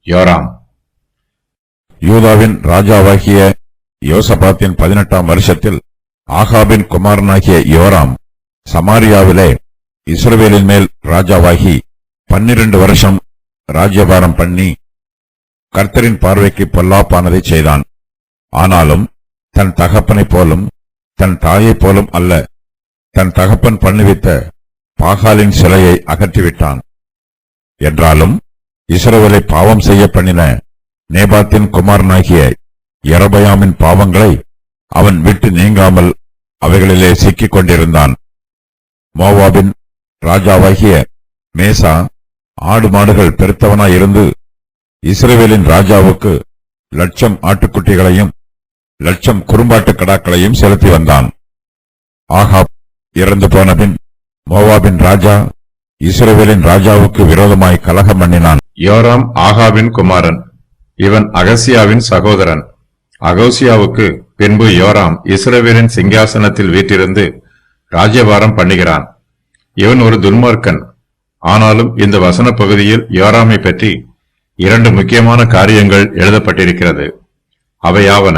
யோராம். யூதாவின் ராஜாவாகிய யோசபாத்தின் 18ஆம் வருஷத்தில் ஆகாபின் குமாரனாகிய யோராம் சமாரியாவிலே இஸ்ரவேலின் மேல் ராஜாவாகி 12 வருஷம் ராஜ்யபாரம் பண்ணி கர்த்தரின் பார்வைக்கு பொல்லாப்பானதை செய்தான். ஆனாலும் தன் தகப்பனைப் போலும் தன் தாயைப் போலும் அல்ல, தன் தகப்பன் பண்ணுவித்த பாகாலின் சிலையை அகற்றிவிட்டான். என்றாலும் இஸ்ரவேலை பாவம் செய்ய பண்ணின நேபாத்தின் குமாரனாகிய யெரொபெயாமின் பாவங்களை அவன் விட்டு நீங்காமல் அவைகளிலே சிக்கிக் கொண்டிருந்தான். மோவாபின் ராஜாவாகிய மேசா ஆடு மாடுகள் பெருத்தவனாயிருந்து இஸ்ரவேலின் ராஜாவுக்கு 1,00,000 ஆட்டுக்குட்டிகளையும் 1,00,000 குறும்பாட்டுக் கடாக்களையும் செலுத்தி வந்தான். ஆகாப் இறந்து போனபின் மோவாபின் ராஜா இஸ்ரவேலின் ராஜாவுக்கு விரோதமாய் கலகம் பண்ணினான். யோராம் ஆகாபின் குமாரன். இவன் அகசியாவின் சகோதரன். அகோசியாவுக்கு பின்பு யோராம் இஸ்ரவேலின் சிங்காசனத்தில் வீற்றிருந்து ராஜ்யபாரம் பண்ணுகிறான். இவன் ஒரு துன்மார்க்கன். ஆனாலும் இந்த வசன பகுதியில் யோராமை பற்றி 2 முக்கியமான காரியங்கள் எழுதப்பட்டிருக்கிறது. அவையாவன: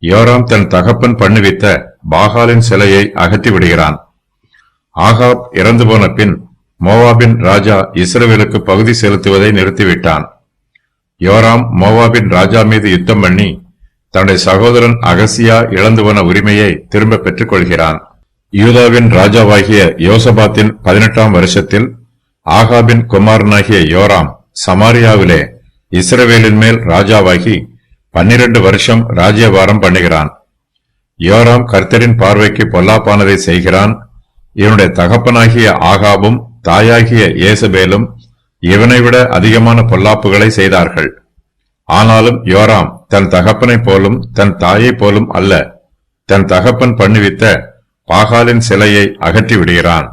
யோராம் தன் தகப்பன் பண்ணுவித்த பாகாலின் சிலையை அகற்றி விடுகிறான். ஆகாப் இறந்து போன பின் மோவாபின் ராஜா இஸ்ரவேலுக்கு பகுதி செலுத்துவதை நிறுத்திவிட்டான். யோராம் மோவாபின் ராஜா மீது யுத்தம் பண்ணி தன்னுடைய சகோதரன் அகசியா இழந்து போன உரிமையை திரும்ப பெற்றுக் கொள்கிறான். யூதாவின் ராஜாவாகிய யோசபாத்தின் 18ஆம் வருஷத்தில் ஆகாபின் குமாரனாகிய யோராம் சமாரியாவிலே இஸ்ரவேலின் மேல் ராஜாவாகி 12 வருஷம் ராஜ்யபாரம் பண்ணுகிறான். யோராம் கர்த்தரின் பார்வைக்கு பொல்லாப்பானதை செய்கிறான். இவனுடைய தகப்பனாகிய ஆகாபும் தாயாகிய ஏசபேலும் இவனை விட அதிகமான பொல்லாப்புகளை செய்தார்கள். ஆனாலும் யோராம் தன் தகப்பனைப் போலும் தன் தாயைப் போலும் அல்ல, தன் தகப்பன் பண்ணுவித்த பாகாலின் சிலையை அகற்றி விடுகிறான்.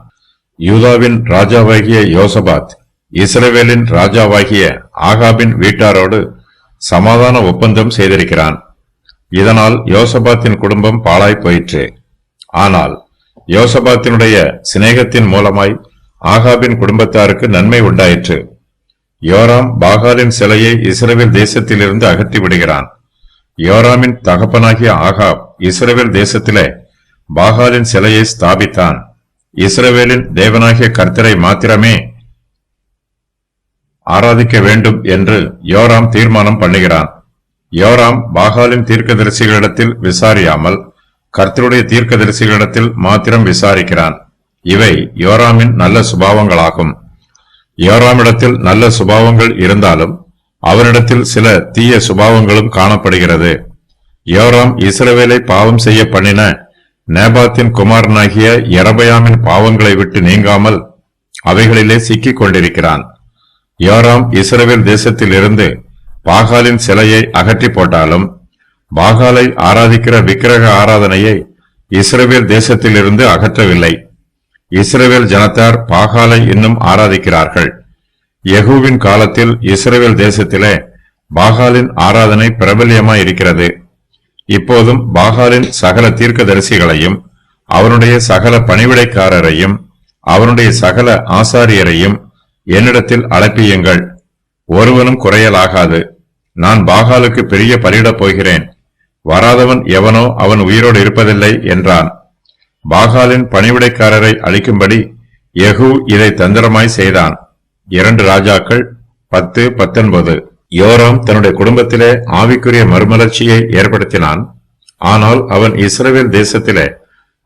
யூதாவின் ராஜாவாகிய யோசபாத் இஸ்ரவேலின் ராஜாவாகிய ஆகாபின் வீட்டாரோடு சமாதான ஒப்பந்தம் செய்திருக்கிறான். இதனால் யோசபாத்தின் குடும்பம் பாழாய் போயிற்று. ஆனால் யோசபாத்தினுடைய சிநேகத்தின் மூலமாய் ஆகாபின் குடும்பத்தாருக்கு நன்மை உண்டாயிற்று. யோராம் பாகாலின் சிலையை இஸ்ரவேல் தேசத்திலிருந்து அகற்றி விடுகிறான். யோராமின் தகப்பனாகிய ஆகாப் இஸ்ரவேல் தேசத்திலே பாகாலின் சிலையை ஸ்தாபித்தான். இஸ்ரவேலின் தேவனாகிய கர்த்தரை மாத்திரமே ஆராதிக்க வேண்டும் என்று யோராம் தீர்மானம் பண்ணுகிறான். யோராம் பாகாலின் தீர்க்கதரிசிகளிடத்தில் விசாரியாமல் கர்த்தருடைய தீர்க்கதரிசிகளிடத்தில் மாத்திரம் விசாரிக்கிறான். இவை யோராமின் நல்ல சுபாவங்களாகும். யோராமிடத்தில் நல்ல சுபாவங்கள் இருந்தாலும் அவனிடத்தில் சில தீய சுபாவங்களும் காணப்படுகிறது. யோராம் இஸ்ரவேலை பாவம் செய்ய பண்ணின நேபாத்தின் குமாரனாகிய யெரொபெயாமின் பாவங்களை விட்டு நீங்காமல் அவைகளிலே சிக்கிக் கொண்டிருக்கிறான். யோராம் இஸ்ரவேல் தேசத்தில் இருந்து பாகாலின் சிலையை அகற்றி போட்டாலும் பாகாலை ஆராதிக்கிற விக்கிரக ஆராதனையை இஸ்ரவேல் தேசத்திலிருந்து அகற்றவில்லை. இஸ்ரவேல் ஜனத்தார் பாகாலை இன்னும் ஆராதிக்கிறார்கள். யெகூவின் காலத்தில் இஸ்ரவேல் தேசத்திலே பாகாலின் ஆராதனை பிரபல்யமாய் இருக்கிறது. இப்போதும் பாகாலின் சகல தீர்க்கதரிசிகளையும் அவனுடைய சகல பணிவிடைக்காரரையும் அவனுடைய சகல ஆசாரியரையும் என்னிடத்தில் அழைப்பியுங்கள், ஒருவனும் குறையலாகாது. நான் பாகாலுக்கு பெரிய பலியிடப் போகிறேன், வராதவன் எவனோ அவன் உயிரோடு இருப்பதில்லை என்றான். பாகாலின் பணிவிடைக்காரரை அழிக்கும்படி யெகூ இதை தந்திரமாய் செய்தான். 2 ராஜாக்கள் 10:19. யோராம் தன்னுடைய குடும்பத்திலே ஆவிக்குரிய மறுமலர்ச்சியை ஏற்படுத்தினான். ஆனால் அவன் இஸ்ரவேல் தேசத்திலே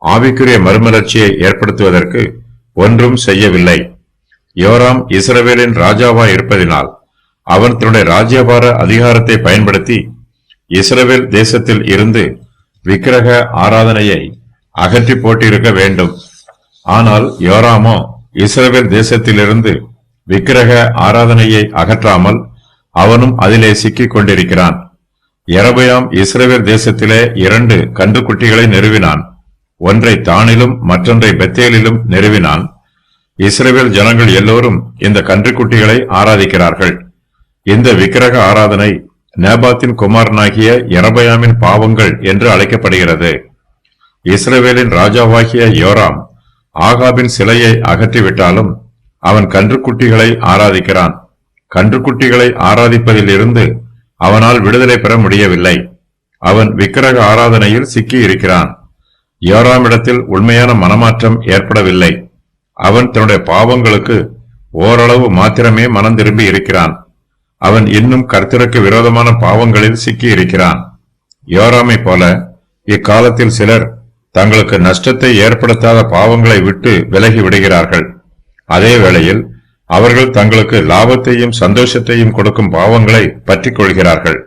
ஆவிக்குரிய மறுமலர்ச்சியை ஏற்படுத்துவதற்கு ஒன்றும் செய்யவில்லை. யோராம் இஸ்ரவேலின் ராஜாவாய் இருப்பதினால் அவன் தன்னுடைய ராஜ்யபார அதிகாரத்தை பயன்படுத்தி இஸ்ரவேல் தேசத்தில் இருந்து விக்கிரக ஆராதனையை அகற்றி போட்டிருக்க வேண்டும். ஆனால் யோராமோ இஸ்ரவேல் தேசத்திலிருந்து விக்கிரக ஆராதனையை அகற்றாமல் அவனும் அதிலே சிக்கிக் கொண்டிருக்கிறான். யெரொபெயாம் இஸ்ரவேல் தேசத்திலே 2 கன்றுக்குட்டிகளை நிறுவினான். ஒன்றை தானிலும் மற்றொன்றை பெத்தேலிலும் நிறுவினான். இஸ்ரவேல் ஜனங்கள் எல்லோரும் இந்த கன்றுக்குட்டிகளை ஆராதிக்கிறார்கள். இந்த விக்கிரக ஆராதனை நேபாத்தின் குமாரனாகிய யெரொபெயாமின் பாவங்கள் என்று அழைக்கப்படுகிறது. இஸ்ரவேலின் ராஜாவாகிய யோராம் ஆகாபின் சிலையை அகற்றிவிட்டாலும் அவன் கன்றுக்குட்டிகளை ஆராதிக்கிறான். கன்றுக்குட்டிகளை ஆராதிப்பதில் இருந்து அவனால் விடுதலை பெற முடியவில்லை. அவன் விக்கிரக ஆராதனையில் சிக்கி இருக்கிறான். யோராமிடத்தில் உண்மையான மனமாற்றம் ஏற்படவில்லை. அவன் தன்னுடைய பாவங்களுக்கு ஓரளவு மாத்திரமே மனம் திரும்பி இருக்கிறான். அவன் இன்னும் கர்த்தருக்கு விரோதமான பாவங்களில் சிக்கி இருக்கிறான். யோராமை போல இக்காலத்தில் சிலர் தங்களுக்கு நஷ்டத்தை ஏற்படுத்தாத பாவங்களை விட்டு விலகி விடுகிறார்கள். அதே வேளையில் அவர்கள் தங்களுக்கு லாபத்தையும் சந்தோஷத்தையும் கொடுக்கும் பாவங்களை பற்றிக் கொள்கிறார்கள்.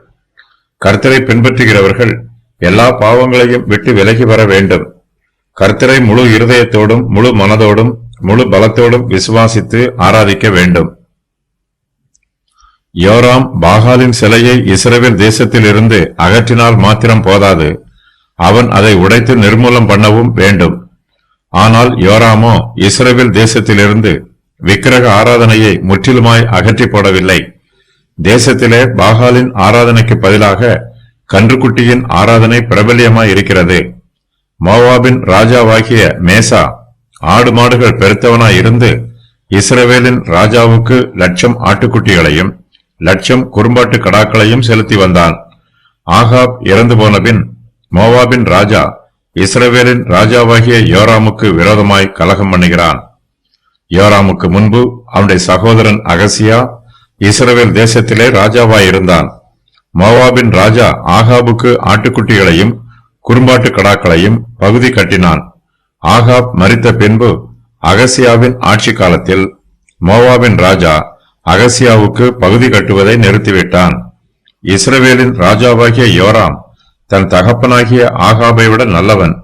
கர்த்தரை பின்பற்றுகிறவர்கள் எல்லா பாவங்களையும் விட்டு விலகி வர வேண்டும். கர்த்தரை முழு இருதயத்தோடும் முழு மனதோடும் முழு பலத்தோடும் விசுவாசித்து ஆராதிக்க வேண்டும். யோராம் பாகாலின் சிலையை இஸ்ரவேல் தேசத்தில் இருந்து அகற்றினால் மாத்திரம் போதாது, அவன் அதை உடைத்து நிர்மூலம் பண்ணவும் வேண்டும். ஆனால் யோராமோ இஸ்ரவேல் தேசத்திலிருந்து விக்கிரக ஆராதனையை முற்றிலுமாய் அகற்றி போடவில்லை. தேசத்திலே பாகாலின் ஆராதனைக்கு பதிலாக கன்றுக்குட்டியின் ஆராதனை பிரபல்யமாய் இருக்கிறது. மோவாபின் ராஜாவாகிய மேசா ஆடு மாடுகள் பெருத்தவனாய் இருந்து இஸ்ரவேலின் ராஜாவுக்கு 1,00,000 ஆட்டுக்குட்டிகளையும் 1,00,000 குறும்பாட்டு கடாக்களையும் செலுத்தி வந்தான். ஆகாப் இறந்து போனபின் மோவாபின் ராஜா இஸ்ரவேலின் ராஜாவாகிய யோராமுக்கு விரோதமாய் கலகம் பண்ணுகிறான். யோராமுக்கு முன்பு அவனுடைய சகோதரன் அகசியா இஸ்ரவேல் தேசத்திலே ராஜாவாயிருந்தான். மோவாபின் ராஜா ஆகாபுக்கு ஆட்டுக்குட்டிகளையும் குறும்பாட்டு கடாக்களையும் பகுதி கட்டினான். ஆகாப் மரித்த பின்பு அகசியாவின் ஆட்சி காலத்தில் மோவாபின் ராஜா அகசியாவுக்கு பகுதி கட்டுவதை நிறுத்திவிட்டான். இஸ்ரவேலின் ராஜாவாகிய யோராம் தன் தகப்பனாகிய ஆகாபை விட நல்லவன்.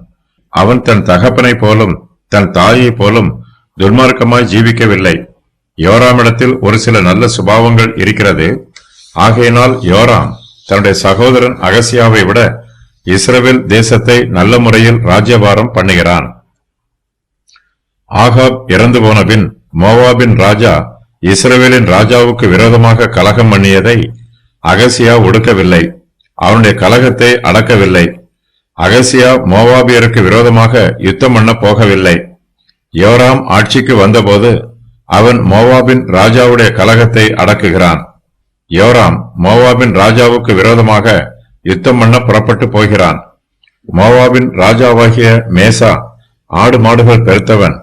அவன் தன் தகப்பனை போலும் தன் தாயை போலும் துன்மார்க்கமாய் ஜீவிக்கவில்லை. யோராமிடத்தில் ஒரு சில நல்ல சுபாவங்கள் இருக்கிறது. ஆகையினால் யோராம் தன்னுடைய சகோதரன் அகசியாவை விட இஸ்ரவேல் தேசத்தை நல்ல முறையில் ராஜ்யபாரம் பண்ணுகிறான். ஆகாப் இறந்து போனபின் மோவாபின் ராஜா இஸ்ரவேலின் ராஜாவுக்கு விரோதமாக கலகம் பண்ணியதை அகசியா ஒடுக்கவில்லை. அவனுடைய கலகத்தை அடக்கவில்லை. அகசியா மோவாபியருக்கு விரோதமாக யுத்தம் பண்ண போகவில்லை. யோராம் ஆட்சிக்கு வந்தபோது அவன் மோவாபின் ராஜாவுடைய கலகத்தை அடக்குகிறான். யோராம் மோவாபின் ராஜாவுக்கு விரோதமாக யுத்தம் பண்ண புறப்பட்டு போகிறான். மோவாபின் ராஜாவாகிய மேசா ஆடு மாடுகள் பெருத்தவன்.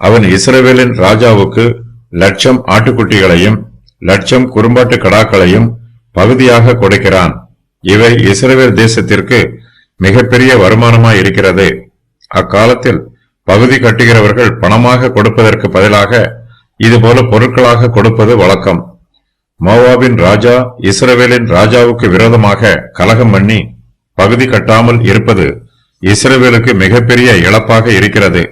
அவன் இஸ்ரவேலின் ராஜாவுக்கு 1,00,000 ஆட்டுக்குட்டிகளையும் 1,00,000 குறும்பாட்டு கடாக்களையும் பகுதியாக கொடுக்கிறான். இவை இஸ்ரவேல் தேசத்திற்கு மிகப்பெரிய வருமானமாய் இருக்கிறது. அக்காலத்தில் பகுதி கட்டுகிறவர்கள் பணமாக கொடுப்பதற்கு பதிலாக இதுபோல பொருட்களாக கொடுப்பது வழக்கம். மோவாபின் ராஜா இஸ்ரவேலின் ராஜாவுக்கு விரோதமாக கலகம் பண்ணி பகுதி கட்டாமல் இருப்பது இஸ்ரவேலுக்கு மிகப்பெரிய இழப்பாக இருக்கிறது.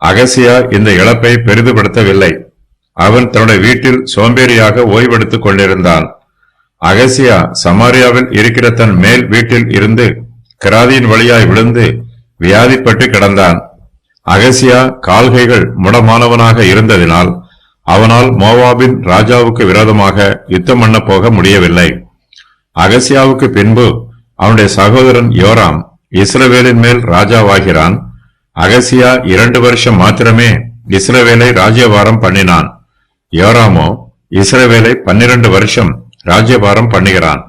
அகசியா இந்த இழப்பை பெரிதுபடுத்தவில்லை. அவன் தன்னுடைய வீட்டில் சோம்பேறியாக ஓய்வெடுத்துக் கொண்டிருந்தான். அகசியா சமாரியாவில் இருக்கிற தன் மேல் வீட்டில் இருந்து கிராதியின் வழியாய் விழுந்து வியாதிப்பட்டு கிடந்தான். அகசியா கால்கைகள் முடமானவனாக இருந்ததினால் அவனால் மோவாபின் ராஜாவுக்கு விரோதமாக யுத்தம் பண்ண போக முடியவில்லை. அகசியாவுக்கு பின்பு அவனுடைய சகோதரன் யோராம் இஸ்ரவேலின் மேல் ராஜாவாகிறான். அகசியா 2 வருஷம் மாத்திரமே இஸ்ரவேலை ராஜ்யபாரம் பண்ணினான். யோராமோ இஸ்ரவேலை 12 வருஷம் ராஜ்யபாரம் பண்ணுகிறான்.